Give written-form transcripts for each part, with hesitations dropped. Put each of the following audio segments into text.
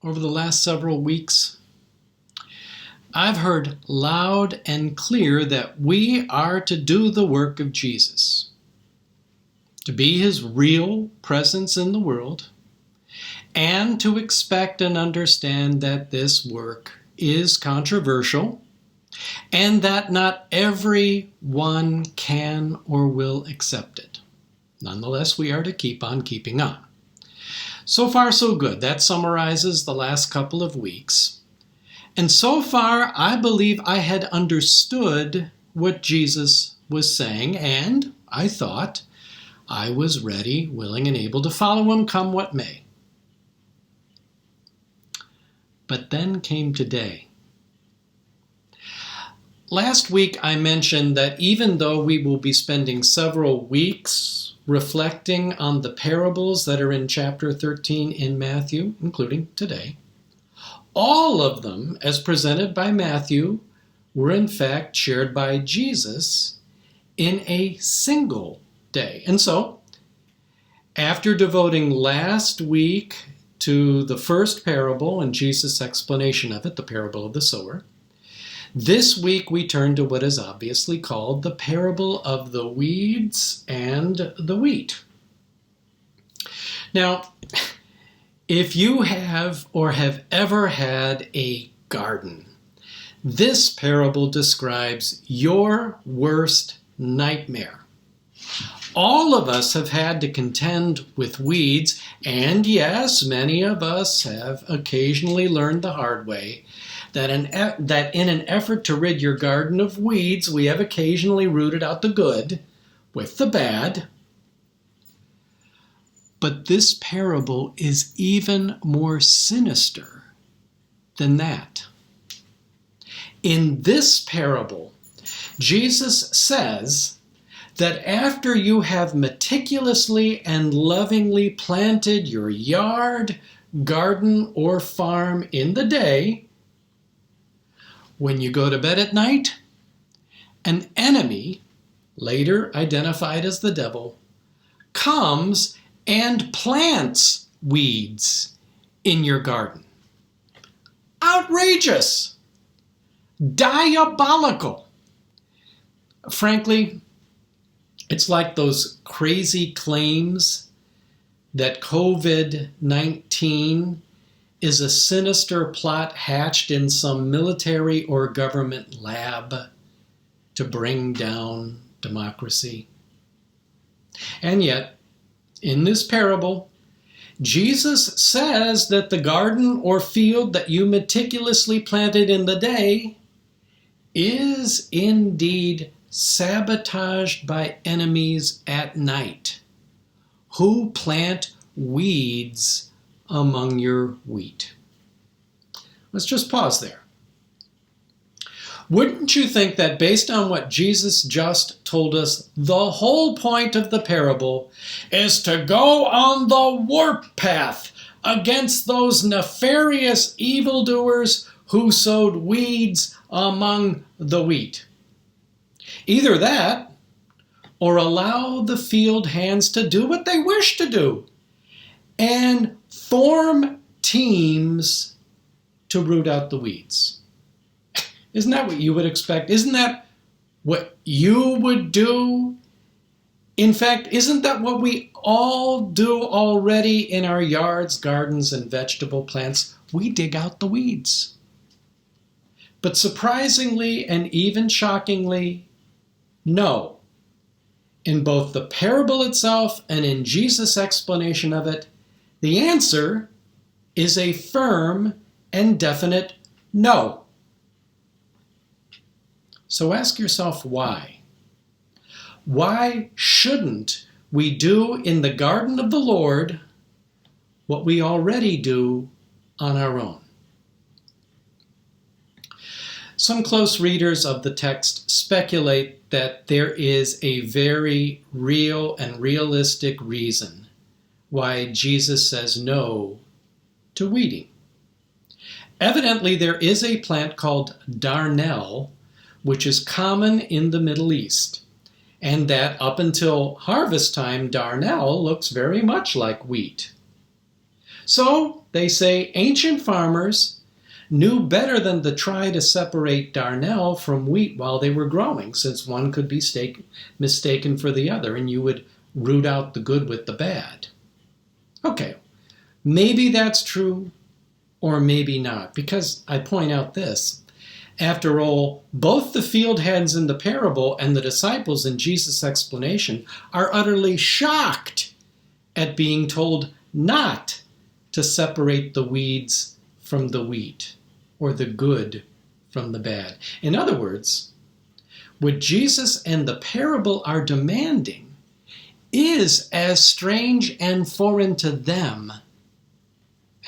over the last several weeks, I've heard loud and clear that we are to do the work of Jesus, to be his real presence in the world, and to expect and understand that this work is controversial and that not everyone can or will accept it. Nonetheless, we are to keep on keeping on. So far, so good. That summarizes the last couple of weeks. And so far, I believe I had understood what Jesus was saying, and I thought I was ready, willing, and able to follow him come what may. But then came today. Last week I mentioned that even though we will be spending several weeks reflecting on the parables that are in chapter 13 in Matthew, including today, all of them, as presented by Matthew, were in fact shared by Jesus in a single day. And so, after devoting last week to the first parable and Jesus' explanation of it, the parable of the sower, this week we turn to what is obviously called the parable of the weeds and the wheat. Now, if you have or have ever had a garden, this parable describes your worst nightmare. All of us have had to contend with weeds, and yes, many of us have occasionally learned the hard way that in an effort to rid your garden of weeds, we have occasionally rooted out the good with the bad. But this parable is even more sinister than that. In this parable, Jesus says that after you have meticulously and lovingly planted your yard, garden, or farm in the day, when you go to bed at night, an enemy, later identified as the devil, comes and plants weeds in your garden. Outrageous! Diabolical! Frankly, it's like those crazy claims that COVID-19 is a sinister plot hatched in some military or government lab to bring down democracy. And yet, in this parable, Jesus says that the garden or field that you meticulously planted in the day is indeed sabotaged by enemies at night who plant weeds among your wheat. Let's just pause there. Wouldn't you think that based on what Jesus just told us, the whole point of the parable is to go on the warpath against those nefarious evildoers who sowed weeds among the wheat? Either that, or allow the field hands to do what they wish to do and form teams to root out the weeds. Isn't that what you would expect? Isn't that what you would do? In fact, isn't that what we all do already in our yards, gardens, and vegetable plants? We dig out the weeds. But surprisingly and even shockingly, no. In both the parable itself and in Jesus' explanation of it, the answer is a firm and definite no. So ask yourself why. Why shouldn't we do in the garden of the Lord what we already do on our own? Some close readers of the text speculate that there is a very real and realistic reason why Jesus says no to weeding. Evidently, there is a plant called darnel, which is common in the Middle East, and that up until harvest time, darnel looks very much like wheat. So, they say ancient farmers knew better than to try to separate darnel from wheat while they were growing, since one could be mistaken for the other, and you would root out the good with the bad. Okay, maybe that's true, or maybe not, because I point out this. After all, both the field hands in the parable and the disciples in Jesus' explanation are utterly shocked at being told not to separate the weeds from the wheat, or the good from the bad. In other words, what Jesus and the parable are demanding is as strange and foreign to them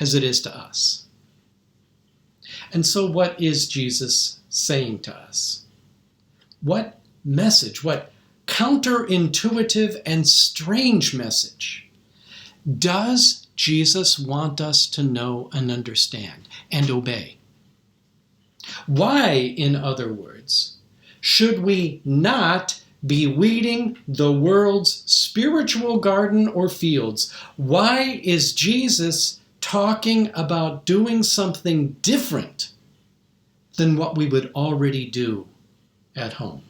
as it is to us. And so what is Jesus saying to us? What message, what counterintuitive and strange message does Jesus want us to know and understand and obey? Why, in other words, should we not be weeding the world's spiritual garden or fields? Why is Jesus talking about doing something different than what we would already do at home?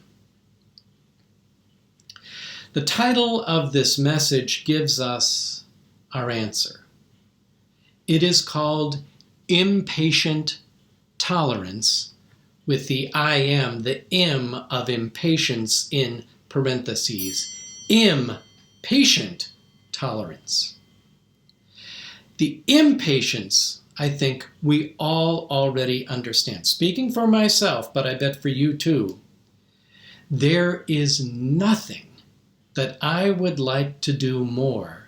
The title of this message gives us our answer. It is called Impatient Tolerance, with the I am, the M of impatience in parentheses. Impatient tolerance. The impatience, I think, we all already understand. Speaking for myself, but I bet for you too, there is nothing that I would like to do more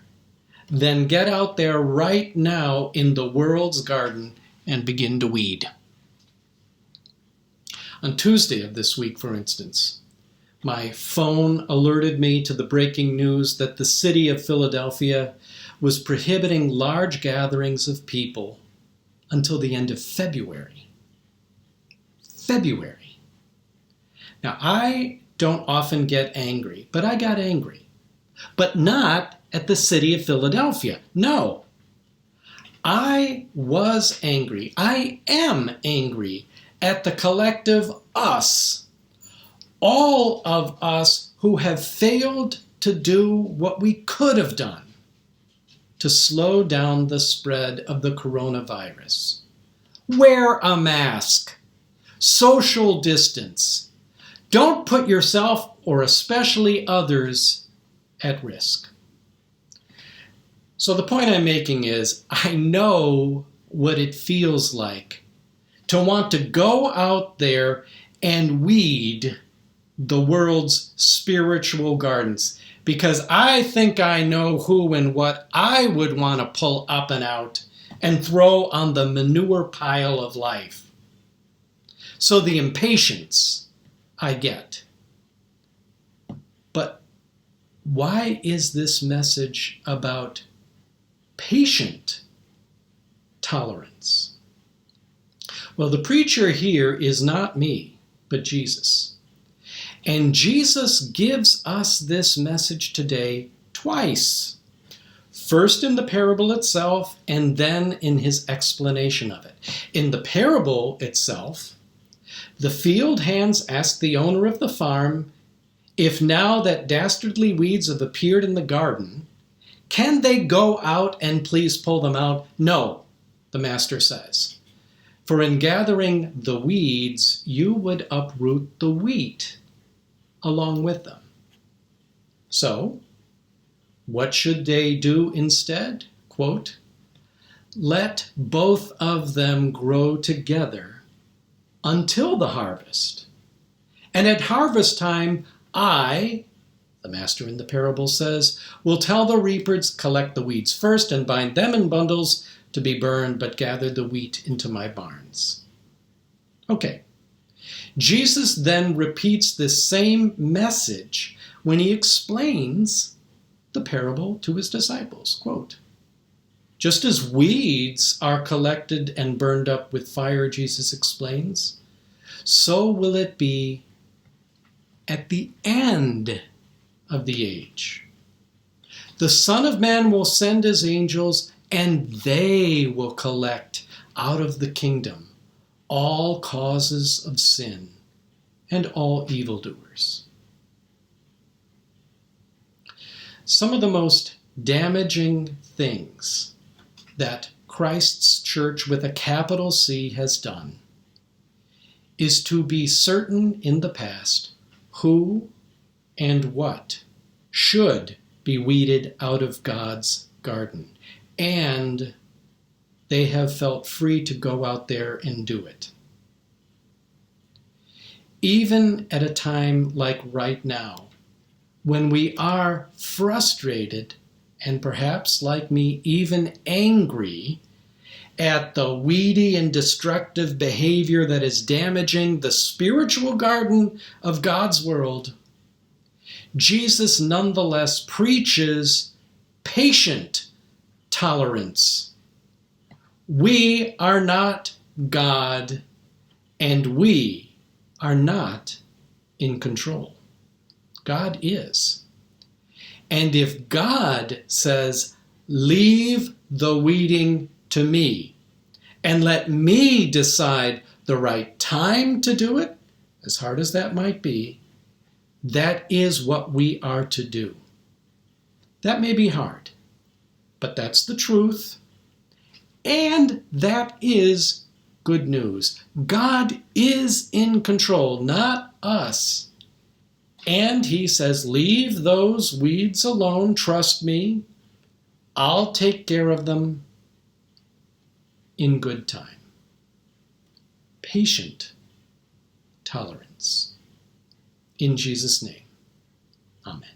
than get out there right now in the world's garden and begin to weed. On Tuesday of this week, for instance, my phone alerted me to the breaking news that the city of Philadelphia was prohibiting large gatherings of people until the end of February. February. Now, I don't often get angry, but I got angry. But not at the city of Philadelphia. No. I was angry. I am angry at the collective us. All of us who have failed to do what we could have done to slow down the spread of the coronavirus. Wear a mask. Social distance. Don't put yourself, or especially others, at risk. So the point I'm making is, I know what it feels like to want to go out there and weed the world's spiritual gardens, because I think I know who and what I would want to pull up and out and throw on the manure pile of life. So the impatience I get. But why is this message about patient tolerance? Well, the preacher here is not me, but Jesus. And Jesus gives us this message today twice. First in the parable itself, and then in his explanation of it. In the parable itself, the field hands ask the owner of the farm if, now that dastardly weeds have appeared in the garden, can they go out and please pull them out? No, the master says. For in gathering the weeds, you would uproot the wheat along with them. So, what should they do instead? Quote, let both of them grow together until the harvest. And at harvest time, I, the master in the parable says, will tell the reapers, collect the weeds first and bind them in bundles to be burned, but gather the wheat into my barns. Okay. Jesus then repeats this same message when he explains the parable to his disciples. Quote, just as weeds are collected and burned up with fire, Jesus explains, so will it be at the end of the age. The Son of Man will send his angels, and they will collect out of the kingdom all causes of sin and all evildoers. Some of the most damaging things that Christ's church with a capital C has done is to be certain in the past who and what should be weeded out of God's garden. And they have felt free to go out there and do it. Even at a time like right now, when we are frustrated and perhaps, like me, even angry at the weedy and destructive behavior that is damaging the spiritual garden of God's world, Jesus nonetheless preaches patient tolerance. We are not God, and we are not in control. God is. And if God says, leave the weeding to me, and let me decide the right time to do it, as hard as that might be, that is what we are to do. That may be hard, but that's the truth. And that is good news. God is in control, not us. And he says, leave those weeds alone, trust me. I'll take care of them in good time. Patient tolerance. In Jesus' name, amen.